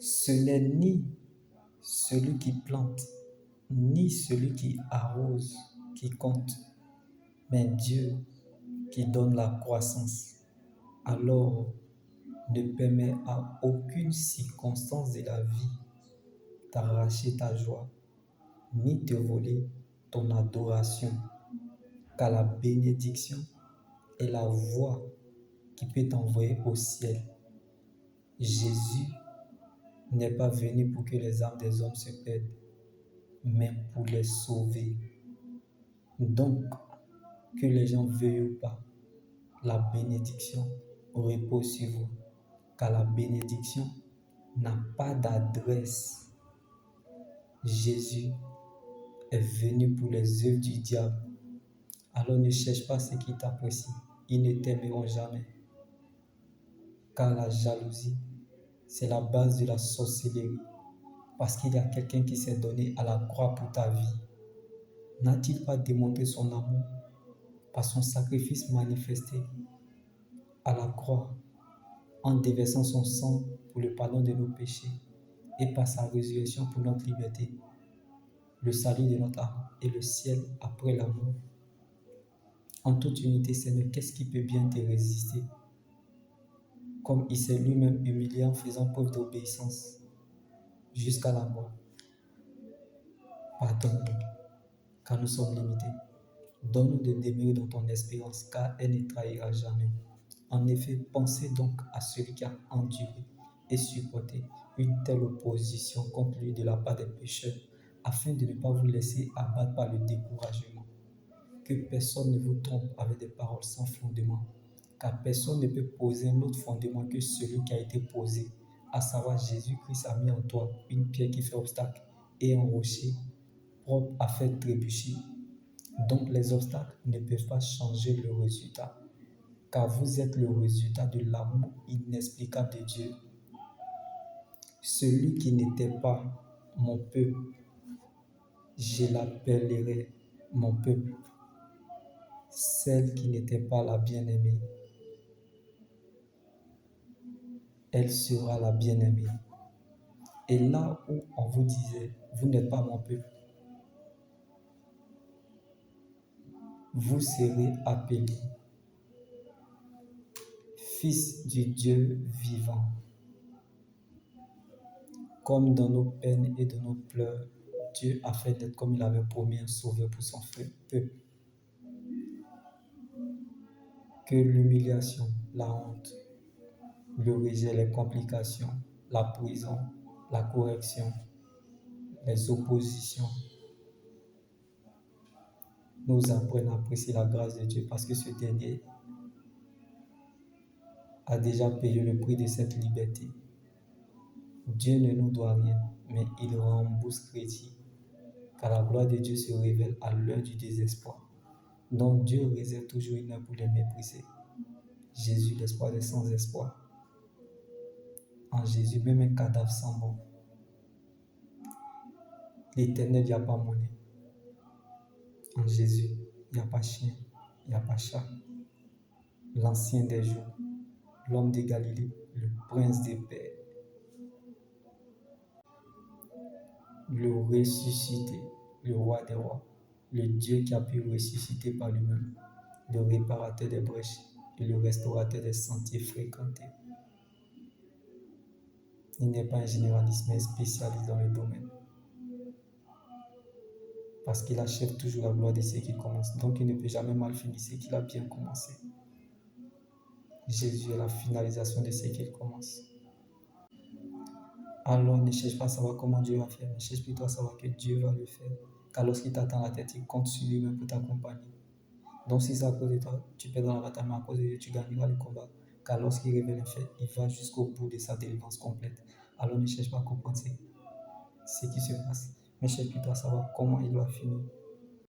Ce n'est ni celui qui plante, ni celui qui arrose qui compte, mais Dieu qui donne la croissance. Alors, ne permets à aucune circonstance de la vie t'arracher ta joie, ni te voler ton adoration, car la bénédiction est la voie qui peut t'envoyer au ciel. Jésus n'est pas venu pour que les âmes des hommes se perdent, mais pour les sauver. Donc, que les gens veuillent ou pas, la bénédiction repose sur vous, car la bénédiction n'a pas d'adresse. Jésus est venu pour les œuvres du diable. Alors ne cherche pas ceux qui t'apprécient, ils ne t'aimeront jamais. Car la jalousie, c'est la base de la sorcellerie, parce qu'il y a quelqu'un qui s'est donné à la croix pour ta vie. N'a-t-il pas démontré son amour par son sacrifice manifesté à la croix, en déversant son sang pour le pardon de nos péchés et par sa résurrection pour notre liberté, le salut de notre âme et le ciel après la mort? En toute unité, Seigneur, qu'est-ce qui peut bien te résister? Comme il s'est lui-même humilié en faisant preuve d'obéissance jusqu'à la mort. Pardonne-nous, car nous sommes limités. Donne-nous de demeurer dans ton espérance, car elle ne trahira jamais. En effet, pensez donc à celui qui a enduré et supporté une telle opposition contre lui de la part des pécheurs, afin de ne pas vous laisser abattre par le découragement. Que personne ne vous trompe avec des paroles sans fondement, car personne ne peut poser un autre fondement que celui qui a été posé, à savoir Jésus-Christ a mis en toi une pierre qui fait obstacle et un rocher propre à faire trébucher. Donc les obstacles ne peuvent pas changer le résultat, car vous êtes le résultat de l'amour inexplicable de Dieu. Celui qui n'était pas mon peuple, je l'appellerai mon peuple. Celle qui n'était pas la bien-aimée, elle sera la bien-aimée. Et là où on vous disait, vous n'êtes pas mon peuple, vous serez appelés fils du Dieu vivant. Comme dans nos peines et dans nos pleurs, Dieu a fait d'être comme il avait promis un sauveur pour son peuple. Que l'humiliation, la honte, le rejet, les complications, la prison, la correction, les oppositions nous apprennent à apprécier la grâce de Dieu, parce que ce dernier a déjà payé le prix de cette liberté. Dieu ne nous doit rien, mais il rembourse crédit, car la gloire de Dieu se révèle à l'heure du désespoir. Donc Dieu réserve toujours une heure pour les mépriser. Jésus, l'espoir des sans espoir. En Jésus, même un cadavre sans mort. L'Éternel, il n'y a pas monnaie. En Jésus, il n'y a pas chien, il n'y a pas chat. L'ancien des jours, l'homme de Galilée, le prince des pères, le ressuscité, le roi des rois, le Dieu qui a pu ressusciter par lui-même, le réparateur des brèches et le restaurateur des sentiers fréquentés. Il n'est pas un généraliste, mais un spécialiste dans le domaine. Parce qu'il achève toujours la gloire de ceux qui commencent. Donc il ne peut jamais mal finir ce qu'il a bien commencé. Jésus est la finalisation de ce qu'il commence. Alors ne cherche pas à savoir comment Dieu va faire, mais cherche plutôt à savoir que Dieu va le faire. Car lorsqu'il t'attend la tête, il compte sur lui-même pour t'accompagner. Donc si c'est à cause de toi, tu perdras la bataille, mais à cause de Dieu, tu gagneras le combat. Car lorsqu'il révèle un fait, il va jusqu'au bout de sa délivrance complète. Alors ne cherche pas à comprendre ce qui se passe, mais cherche plutôt à savoir comment il va finir.